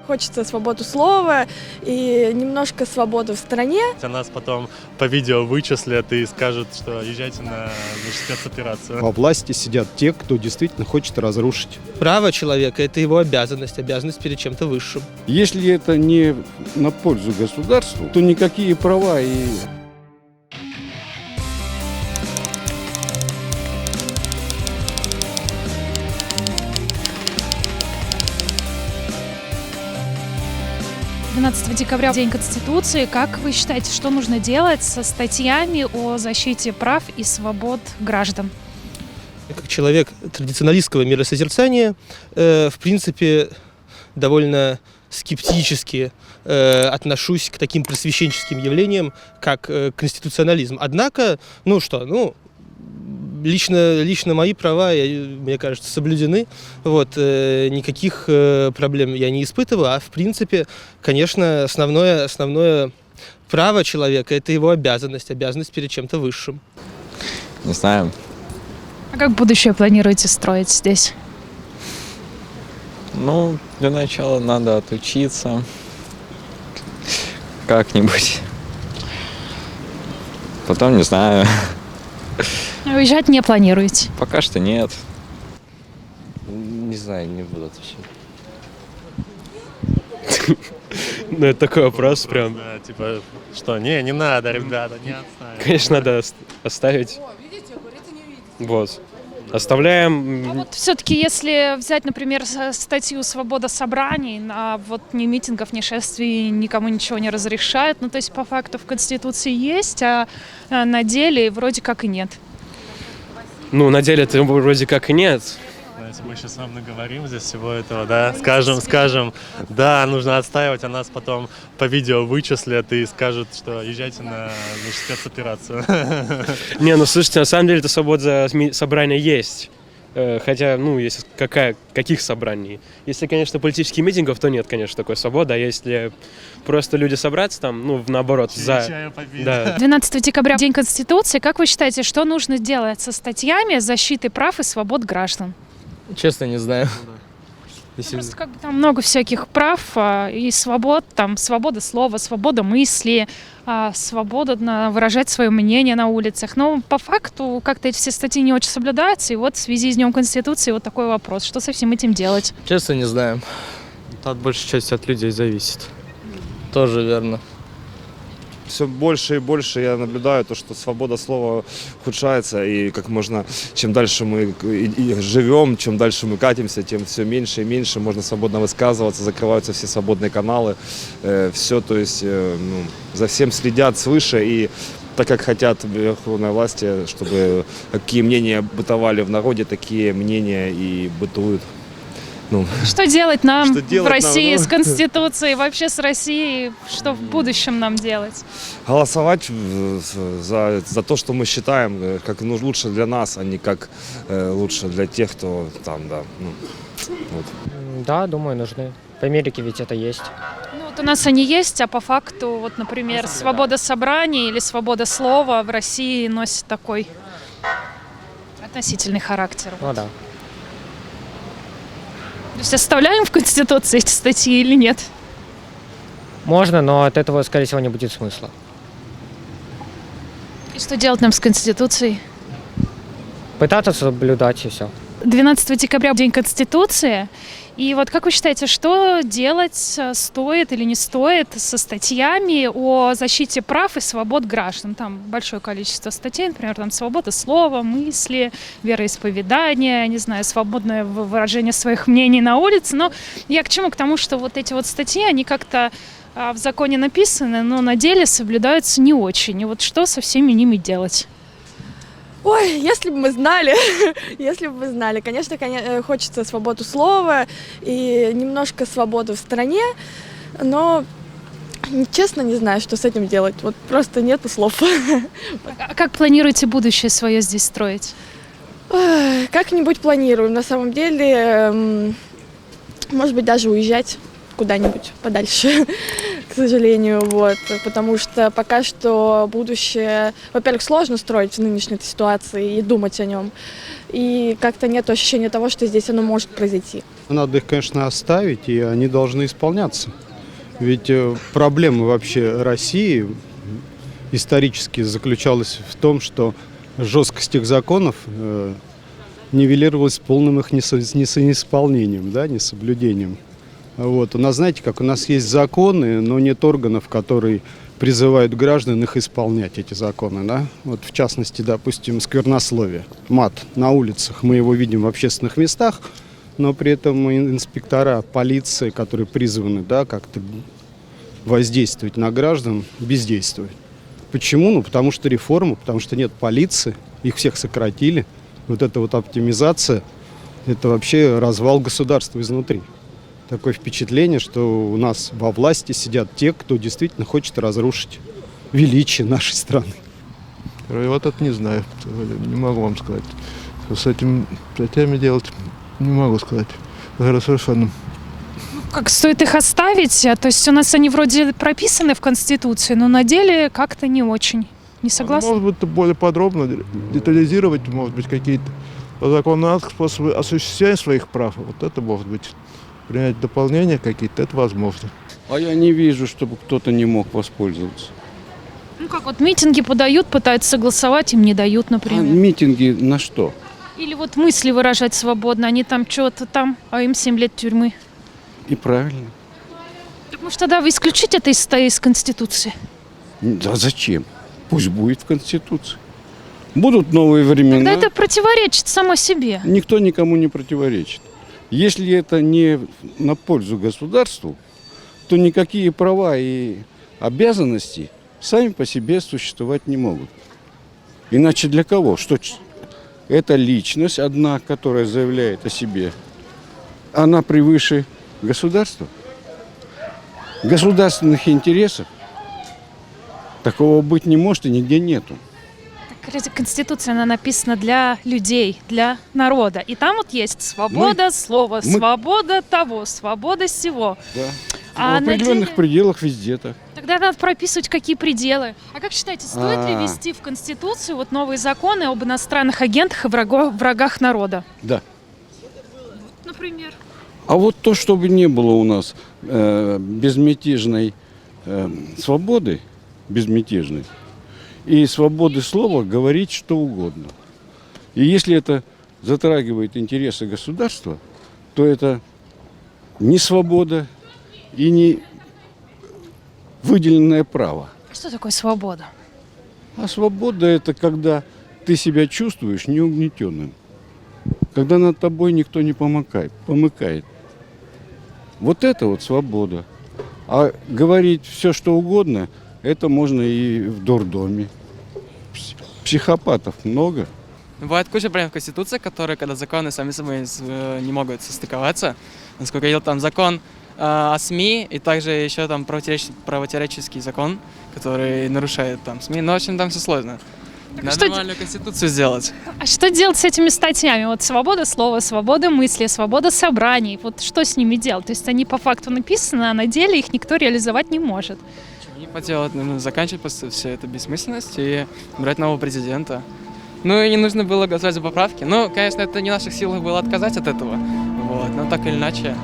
Хочется свободу слова и немножко свободы в стране. Нас потом по видео вычислят и скажут, что езжайте на спецоперацию. Во власти сидят те, кто действительно хочет разрушить. Право человека – это его обязанность перед чем-то высшим. Если это не на пользу государству, то никакие права и... — 12 декабря, День Конституции. Как вы считаете, что нужно делать со статьями о защите прав и свобод граждан? Как человек традиционалистского миросозерцания, в принципе, довольно скептически отношусь к таким просвещенческим явлениям, как конституционализм. Однако, лично мои права, мне кажется, соблюдены. Никаких проблем я не испытываю. А в принципе, конечно, основное право человека – это его обязанность перед чем-то высшим. Не знаю. А как будущее планируете строить здесь? Для начала надо отучиться как-нибудь. Потом, не знаю. Уезжать не планируете? Пока что нет. Не знаю, не буду отвечать. Это такой вопрос прям. Да, типа, что, не надо, ребята, не отставить. Конечно, надо оставить. Вот. Оставляем. А вот все-таки, если взять, например, статью «Свобода собраний», ни митингов, ни шествий никому ничего не разрешают, то есть по факту в Конституции есть, а на деле вроде как и нет. На деле-то вроде как и нет. Знаете, мы сейчас вам наговорим здесь всего этого, да, скажем, да, нужно отстаивать, а нас потом по видео вычислят и скажут, что езжайте на спецоперацию. Слушайте, на самом деле эта свобода собрания есть. Хотя, если каких собраний? Если, конечно, политических митингов, то нет, конечно, такой свободы. А если просто люди собраться там, наоборот, за... Да. 12 декабря, День Конституции. Как вы считаете, что нужно делать со статьями защиты прав и свобод граждан? Честно, не знаю. Просто там много всяких прав и свобод, там свобода слова, свобода мысли, свобода выражать свое мнение на улицах. Но по факту как-то эти все статьи не очень соблюдаются. И в связи с Днем Конституции такой вопрос. Что со всем этим делать? Честно, не знаю. От большей части от людей зависит. Тоже верно. Все больше и больше я наблюдаю то, что свобода слова ухудшается, и чем дальше мы живем, чем дальше мы катимся, тем все меньше и меньше можно свободно высказываться, закрываются все свободные каналы, за всем следят свыше, и так как хотят верховной власти, чтобы какие мнения бытовали в народе, такие мнения и бытуют. Что делать нам в России нам, с Конституцией, вообще с Россией, что в будущем нам делать? Голосовать за то, что мы считаем, как лучше для нас, а не как лучше для тех, кто там, да. Да, думаю, нужны. В Америке ведь это есть. У нас они есть, а по факту, например, свобода собраний или свобода слова в России носит такой относительный характер. Да. То есть оставляем в Конституции эти статьи или нет? Можно, но от этого, скорее всего, не будет смысла. И что делать нам с Конституцией? Пытаться соблюдать и все. 12 декабря, День Конституции. И как вы считаете, что делать стоит или не стоит со статьями о защите прав и свобод граждан? Там большое количество статей, например, свобода слова, мысли, вероисповедания, не знаю, свободное выражение своих мнений на улице. Но я к чему? К тому, что эти статьи, они как-то в законе написаны, но на деле соблюдаются не очень. И что со всеми ними делать? Ой, если бы мы знали, конечно, хочется свободу слова и немножко свободы в стране, но честно не знаю, что с этим делать. Просто нету слов. А как планируете будущее свое здесь строить? Как-нибудь планируем, на самом деле, может быть, даже уезжать куда-нибудь подальше, к сожалению, потому что пока что будущее, во-первых, сложно строить в нынешней ситуации и думать о нем, и как-то нет ощущения того, что здесь оно может произойти. Надо их, конечно, оставить, и они должны исполняться. Ведь проблема вообще России исторически заключалась в том, что жесткость их законов нивелировалась полным их несоисполнением, да, несоблюдением. Вот. У нас, знаете, как у нас есть законы, но нет органов, которые призывают граждан их исполнять, эти законы. Да? Вот, в частности, допустим, сквернословие, мат на улицах. Мы его видим в общественных местах, но при этом инспектора полиции, которые призваны, да, как-то воздействовать на граждан, бездействуют. Почему? Ну, потому что реформа, потому что нет полиции, их всех сократили. Вот эта вот оптимизация, это вообще развал государства изнутри. Такое впечатление, что у нас во власти сидят те, кто действительно хочет разрушить величие нашей страны. Вот это не знаю, не могу вам сказать. Что с этими статьями делать, не могу сказать. Совершенно. Как стоит их оставить? То есть у нас они вроде прописаны в Конституции, но на деле как-то не очень. Не согласны? Может быть, более подробно детализировать, может быть, какие-то законные способы осуществления своих прав. Вот это может быть. Принять дополнения какие-то, это возможно. А я не вижу, чтобы кто-то не мог воспользоваться. Ну как вот митинги подают, пытаются согласовать, им не дают, например. Митинги на что? Или вот мысли выражать свободно, они там что-то там, а им 7 лет тюрьмы. И правильно. Так может тогда вы исключить это из Конституции? Да зачем? Пусть будет в Конституции. Будут новые времена. Тогда это противоречит само себе. Никто никому не противоречит. Если это не на пользу государству, то никакие права и обязанности сами по себе существовать не могут. Иначе для кого? Что эта личность одна, которая заявляет о себе, она превыше государства? Государственных интересов такого быть не может и нигде нету. Конституция, она написана для людей, для народа. И там вот есть свобода слова, свобода того, свобода всего. Да. А в определенных пределах везде так. Тогда надо прописывать, какие пределы. А как считаете, стоит ли ввести в Конституцию вот новые законы об иностранных агентах и врагах народа? Да. Например? А вот то, чтобы не было у нас безмятежной свободы, безмятежной, и свободы слова говорить что угодно. И если это затрагивает интересы государства, то это не свобода и не выделенное право. Что такое свобода? А свобода – это когда ты себя чувствуешь неугнетенным, когда над тобой никто не помыкает. Вот это вот свобода. А говорить все, что угодно – это можно и в дурдоме. Психопатов много. Бывает куча проблем в Конституции, которые, когда законы сами собой не могут состыковаться. Насколько я видел, там закон о СМИ и также еще там правотерапевтический закон, который нарушает там СМИ. Но, в общем, там все сложно. Надо нормальную Конституцию сделать. А что делать с этими статьями? Вот свобода слова, свобода мысли, свобода собраний. Вот что с ними делать? То есть они по факту написаны, а на деле их никто реализовать не может. Не поделать, нужно заканчивать просто все это бессмысленность и брать нового президента. Ну и не нужно было голосовать за поправки. Ну, конечно, это не в наших силах было отказать от этого. Вот. Но так или иначе,